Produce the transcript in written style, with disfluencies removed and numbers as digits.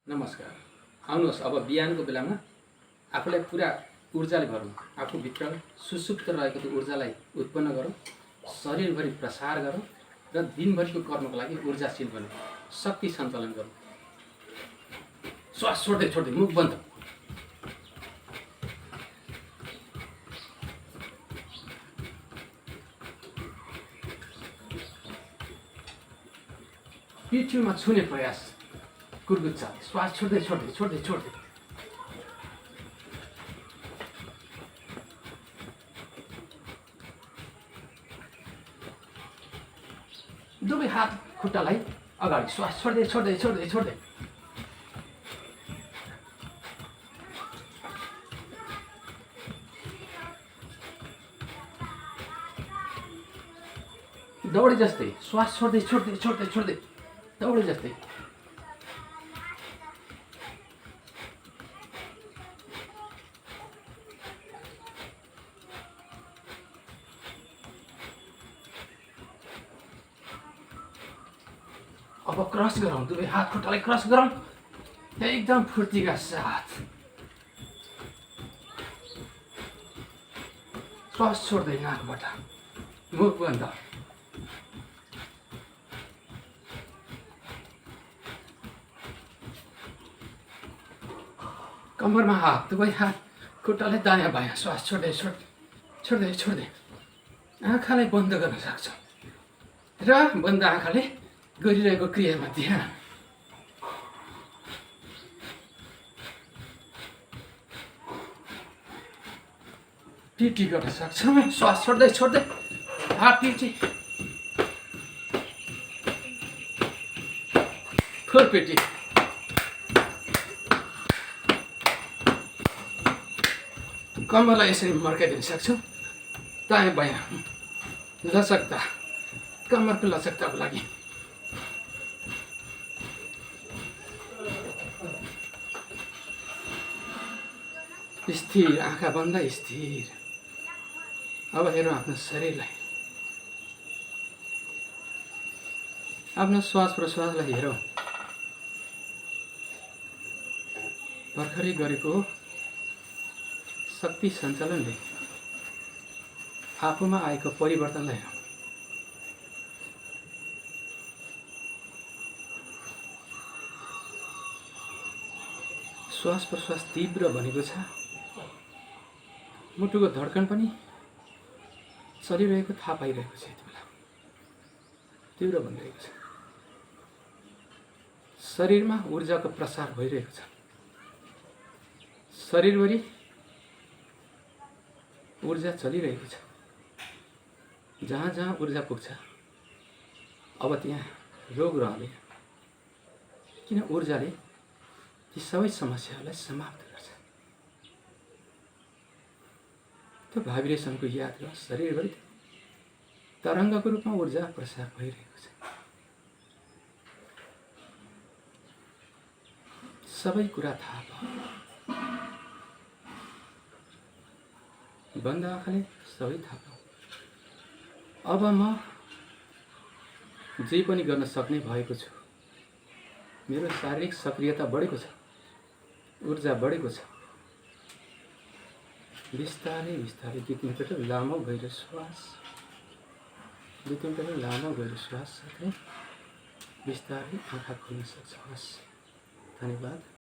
नमस्कार। आउनुहोस् अब बिहानको बेलामा आफूलाई पुरा ऊर्जाले भरौँ। आफूभित्र सुसुप्त रहेको त्यो ऊर्जालाई उत्पन्न गरौँ, शरीरभरि प्रसार गरौँ र दिनभरिको कर्मको लागि ऊर्जाशील बनौँ, शक्ति सञ्चालन गरौँ। श्वास छोड्दै छोड्दै मुख बन्द। पिठ्युमा छुने प्रयास, कुर्कुच्चा। श्वास छोड्दै छोड्दै छोड्दै छोड्दै दुवै हात खुट्टालाई अगाडि। श्वास छोड्दै छोड्दै छोड्दै छोड्दै दौडी जस्तै श्वास छोड्दै छोड्दै छोड्दै छोड्दै दौडी जस्तै। अब क्रस गरौँ, दुवै हात खुट्टालाई क्रस गरौँ एकदम फुर्तीका साथ। श्वास छोड्दै नाकबाट, मुख बन्द। कम्मरमा हात, दुवै हात खुट्टालाई दायाँ बायाँ। श्वास छोड्दै छोड्दै छोड्दै छोड्दै आँखालाई बन्द गर्न सक्छ र बन्द आँखाले गरिरहेको क्रियामा ध्यान। पिटी गर्न सक्छौँ। श्वास छोड्दै छोड्दै हात पिटी, फुल पिटी। कम्मरलाई यसरी मर्काइदिन सक्छौँ, दायाँ बायाँ लचकता, कम्मरको लचकताको लागि। स्थिर, आँखा बन्द, स्थिर। अब हेरौँ आफ्नो शरीरलाई, आफ्नो श्वास प्रश्वासलाई हेरौँ। भर्खरै गरेको शक्ति सञ्चालनले आफूमा आएको परिवर्तनलाई हेरौँ। श्वास प्रश्वास तीव्र बनेको छ, मुटुको धड्कन पनि चलिरहेको थाहा पाइरहेको छ। यति बेला तीव्र बनिरहेको छ, शरीरमा ऊर्जाको प्रसार भइरहेको छ, शरीरभरि ऊर्जा चलिरहेको छ। जहाँ जहाँ ऊर्जा पुग्छ अब त्यहाँ रोग रहँदैन, किन ऊर्जाले ती सबै समस्याहरूलाई समाप्त गर्छ। त्यो भाइब्रेसनको याद गर, शरीरभरि तरङ्गको रूपमा ऊर्जा प्रसार भइरहेको छ। सबै कुरा थाहा भयो। बन्द आँखाले सबै थाहा पाऊ। अब म जे पनि गर्न सक्ने भएको छु। मेरो शारीरिक सक्रियता बढेको छ, ऊर्जा बढेको छ। बिस्तारै बिस्तारै 2-3 पल्ट लामो गहिरो श्वास, 2-3 पल्ट लामो गहिरो श्वास साथै बिस्तारै आँखा खोल्न सक्छ। हस्, धन्यवाद।